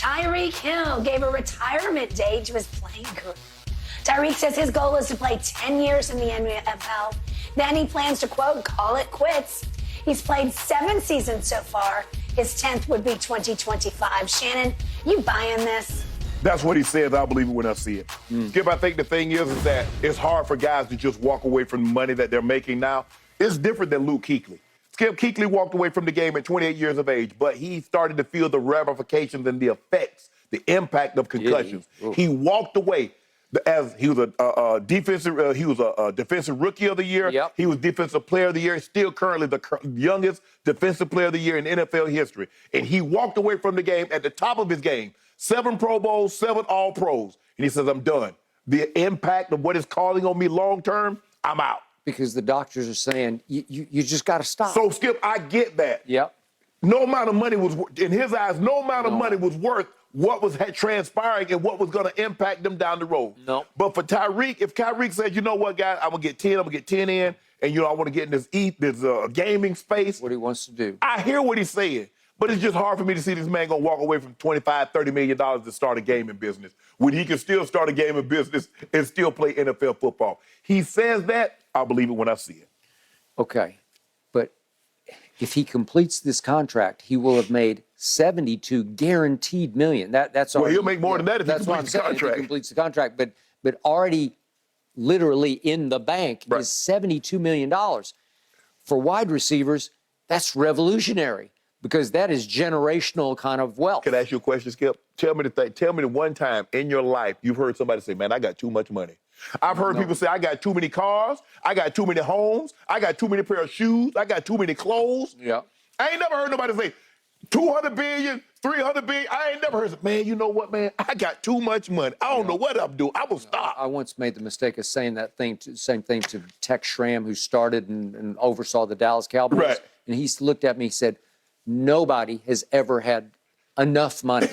Tyreek Hill gave a retirement day to his playing career. Tyreek says his goal is to play 10 years in the NFL. Then he plans to, quote, call it quits. He's played 7 seasons so far. His 10th would be 2025. Shannon, you buying this? That's what he says. I believe it when I see it. Skip, I think the thing is that it's hard for guys to just walk away from the money that they're making now. It's different than Luke Kuechly. Skip Kuechly walked away from the game at 28 years of age, but he started to feel the ramifications and the effects, the impact of concussions. He walked away as he was a defensive rookie of the year. Yep. He was defensive player of the year. Still currently the youngest defensive player of the year in NFL history. And he walked away from the game at the top of his game. 7 Pro Bowls, 7 All-Pros. And he says, I'm done. The impact of what it's calling on me long-term, I'm out. Because the doctors are saying, you just got to stop. So, Skip, I get that. Yep. No amount of money was, in his eyes, no amount of money was worth what was transpiring and what was going to impact them down the road. No. But for Tyreek, if Tyreek said, you know what, guys, I'm going to get 10, I'm going to get 10 in, and, I want to get in this gaming space. What he wants to do. I hear what he's saying, but it's just hard for me to see this man going to walk away from $25, $30 million to start a gaming business when he can still start a gaming business and still play NFL football. He says that, I believe it when I see it. Okay. But if he completes this contract, he will have made 72 guaranteed million. That's already, he'll make more than that if he completes the contract. If he completes the contract. But already literally in the bank is $72 million. For wide receivers, that's revolutionary because that is generational kind of wealth. Can I ask you a question, Skip? Tell me the one time in your life you've heard somebody say, man, I got too much money. I've heard people say, I got too many cars, I got too many homes, I got too many pair of shoes, I got too many clothes. Yeah. I ain't never heard nobody say 200 billion, 300 billion. I ain't never heard, man, you know what, man? I got too much money. I don't know what I'm doing. I will stop. I once made the mistake of saying same thing to Tex Schramm, who started and oversaw the Dallas Cowboys. Right. And he looked at me and said, nobody has ever had enough money.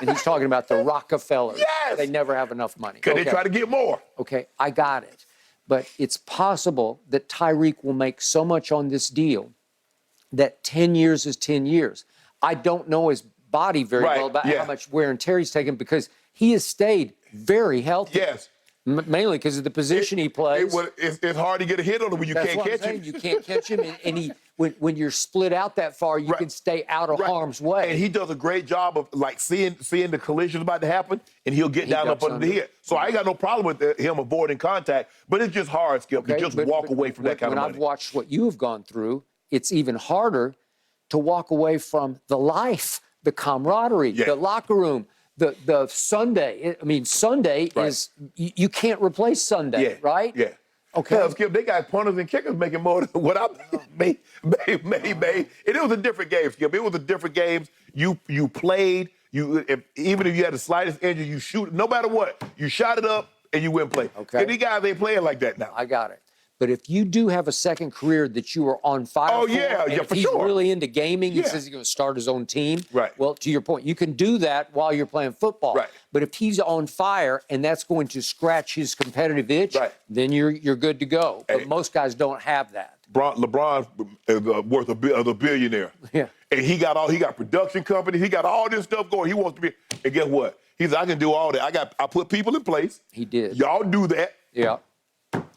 And he's talking about the Rockefellers. Yes. They never have enough money. Because they try to get more. Okay, I got it. But it's possible that Tyreek will make so much on this deal that 10 years is 10 years. I don't know his body very well about how much wear and tear he's taken because he has stayed very healthy. Yes. Mainly because of the position he plays. It's hard to get a hit on him when you can't catch him. You can't catch him, and when you're split out that far, you can stay out of harm's way. And he does a great job of like seeing the collision about to happen, and he'll get down up under the hit. So I ain't got no problem with him avoiding contact, but it's just hard, Skip, to just walk away from that kind of money. When I've watched what you have gone through, it's even harder to walk away from the life, the camaraderie, the locker room. The Sunday, Sunday is, you can't replace Sunday, right? Yeah. Okay. Hell, Skip, they got punters and kickers making more than what I made. And it was a different game, Skip. It was a different game. You played. Even if you had the slightest injury, you shoot. No matter what, you shot it up and you went play. Okay. And these guys ain't playing like that now. I got it. But if you do have a second career that you are on fire for, for he's sure. really into gaming, he says he's going to start his own team. Right. Well, to your point, you can do that while you're playing football. Right. But if he's on fire and that's going to scratch his competitive itch, then you're good to go. But most guys don't have that. LeBron is worth a billionaire. Yeah. And he got production companies. He got all this stuff going. He wants to be. And guess what? He said, I can do all that. I put people in place. He did. Y'all do that. Yeah.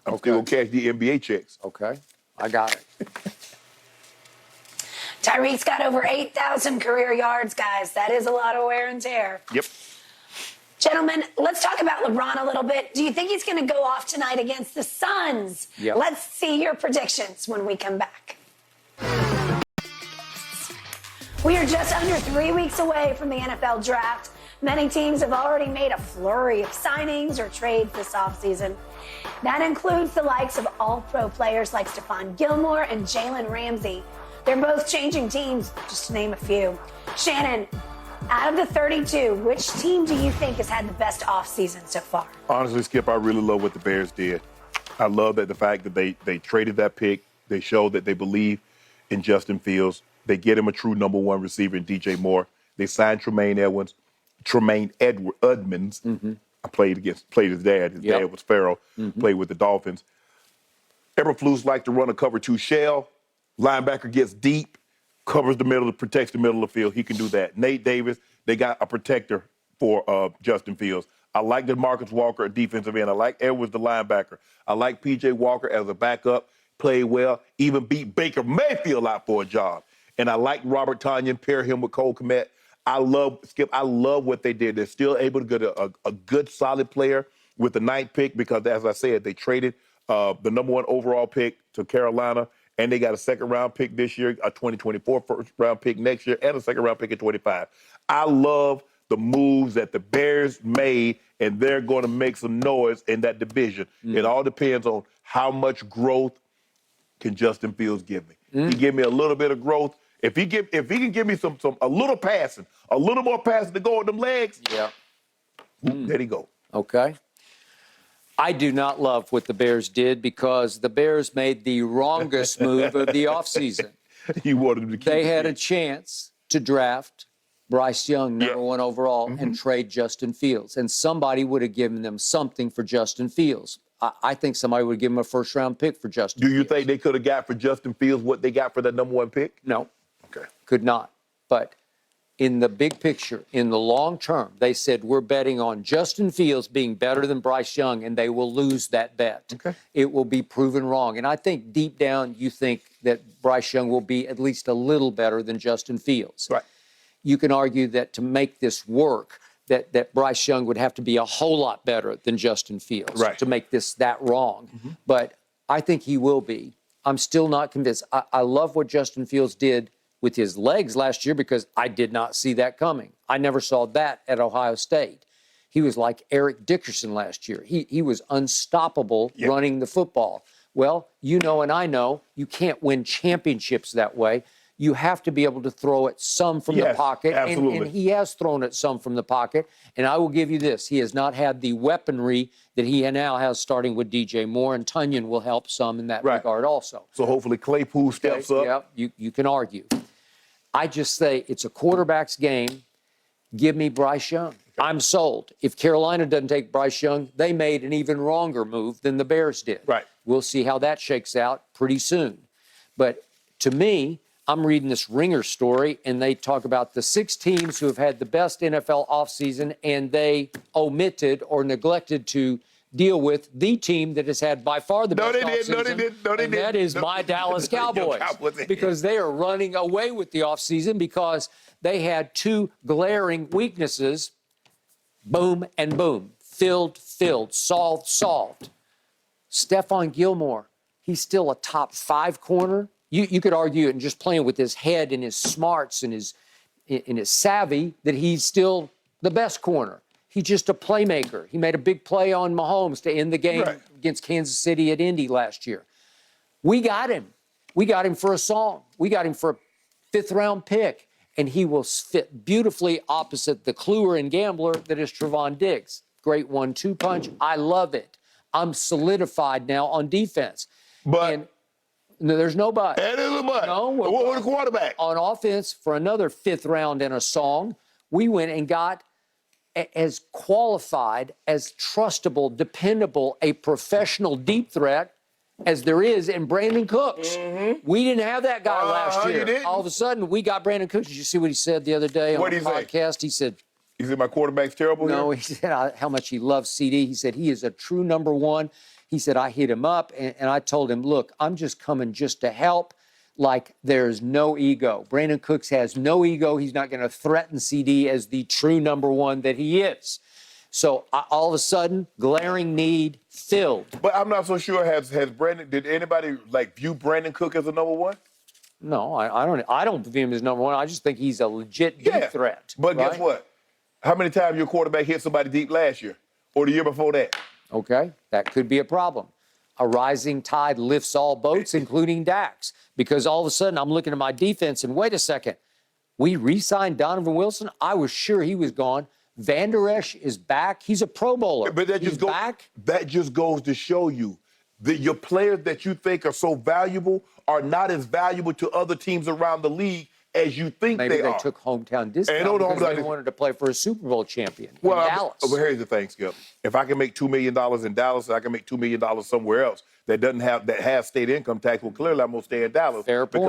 I'm still going to cash the NBA checks. Okay. I got it. Tyreek's got over 8,000 career yards, guys. That is a lot of wear and tear. Yep. Gentlemen, let's talk about LeBron a little bit. Do you think he's going to go off tonight against the Suns? Yep. Let's see your predictions when we come back. We are just under 3 weeks away from the NFL draft. Many teams have already made a flurry of signings or trades this offseason. That includes the likes of all-pro players like Stephon Gilmore and Jalen Ramsey. They're both changing teams, just to name a few. Shannon, out of the 32, which team do you think has had the best offseason so far? Honestly, Skip, I really love what the Bears did. I love the fact that they traded that pick. They showed that they believe in Justin Fields. They get him a true number one receiver in DJ Moore. They signed Tremaine Edmonds. I played his dad. His dad was Pharaoh, played with the Dolphins. Eberflus likes to run a cover 2 shell. Linebacker gets deep, covers the middle, protects the middle of the field. He can do that. Nate Davis they got a protector for Justin Fields. I like DeMarcus Walker at defensive end. I like Edwards, the linebacker. I like P.J. Walker as a backup, played well, even beat Baker Mayfield out for a job. And I like Robert Tonyan, pair him with Cole Kmet. I love what they did. They're still able to get a good, solid player with the 9th pick because, as I said, they traded the #1 overall pick to Carolina, and they got a 2nd-round pick this year, a 2024 first-round pick next year, and a 2nd-round pick in 25. I love the moves that the Bears made, and they're going to make some noise in that division. It all depends on how much growth can Justin Fields give me. He give me a little bit of growth. If he can give me a little passing, a little more passing to go with them legs, there he go. Okay. I do not love what the Bears did because the Bears made the wrongest move of the offseason. You wanted them to keep They had a chance to draft Bryce Young, #1 overall, and trade Justin Fields. And somebody would have given them something for Justin Fields. I think somebody would give him a 1st-round pick for Justin Fields. Do you think they could have got for Justin Fields what they got for that #1 pick? No. Okay. Could not. But in the big picture, in the long term, they said we're betting on Justin Fields being better than Bryce Young, and they will lose that bet. Okay. It will be proven wrong. And I think deep down you think that Bryce Young will be at least a little better than Justin Fields. Right. You can argue that to make this work, that Bryce Young would have to be a whole lot better than Justin Fields to make this that wrong. But I think he will be. I'm still not convinced. I love what Justin Fields did with his legs last year because I did not see that coming. I never saw that at Ohio State. He was like Eric Dickerson last year. He was unstoppable running the football. Well, you know and I know you can't win championships that way. You have to be able to throw it some from the pocket. Absolutely. And he has thrown it some from the pocket. And I will give you this. He has not had the weaponry that he now has starting with DJ Moore, and Tonyan will help some in that regard also. So hopefully Claypool steps up. Yeah, you can argue. I just say it's a quarterback's game. Give me Bryce Young. I'm sold. If Carolina doesn't take Bryce Young, they made an even wronger move than the Bears did. Right. We'll see how that shakes out pretty soon. But to me, I'm reading this Ringer story, and they talk about the 6 teams who have had the best NFL offseason, and they omitted or neglected to deal with the team that has had by far the best offseason. No, they didn't. And that is my Dallas Cowboys. Because they are running away with the offseason because they had 2 glaring weaknesses. Boom and boom. Filled, solved. Stephon Gilmore, he's still a top 5 corner. You could argue, and just playing with his head and his smarts and his savvy, that he's still the best corner. He's just a playmaker. He made a big play on Mahomes to end the game against Kansas City at Indy last year. We got him. We got him for a song. We got him for a 5th-round pick, and he will fit beautifully opposite the cluer and gambler that is Trevon Diggs. Great 1-2 punch. I love it. I'm solidified now on defense. But no, there's no but. That is a but. No, what was the quarterback? On offense, for another 5th round and a song, we went and got as qualified, as trustable, dependable, a professional deep threat as there is in Brandon Cooks. We didn't have that guy last year. All of a sudden, we got Brandon Cooks. Did you see what he said the other day on the podcast? He said, my quarterback's terrible? No, he said how much he loves CD. He said he is a true #1. He said, I hit him up, and I told him, look, I'm just coming just to help. Like, there's no ego. Brandon Cooks has no ego. He's not going to threaten CD as the true #1 that he is. So all of a sudden, glaring need filled. But I'm not so sure. Has Brandon? Did anybody view Brandon Cook as a #1? No, I don't view him as #1. I just think he's a legit deep threat. But guess what? How many times your quarterback hit somebody deep last year or the year before that? Okay, that could be a problem. A rising tide lifts all boats, including Dax, because all of a sudden I'm looking at my defense and wait a second, we re-signed Donovan Wilson? I was sure he was gone. Van Der Esch is back. He's a Pro Bowler. But that just goes to show you that your players that you think are so valuable are not as valuable to other teams around the league as you think Maybe they are. Maybe they took hometown discount because they wanted to play for a Super Bowl champion in Dallas. Well, here's the thing, Skip. If I can make $2 million in Dallas, I can make $2 million somewhere else that has state income tax. Well, clearly I'm going to stay in Dallas. Fair point.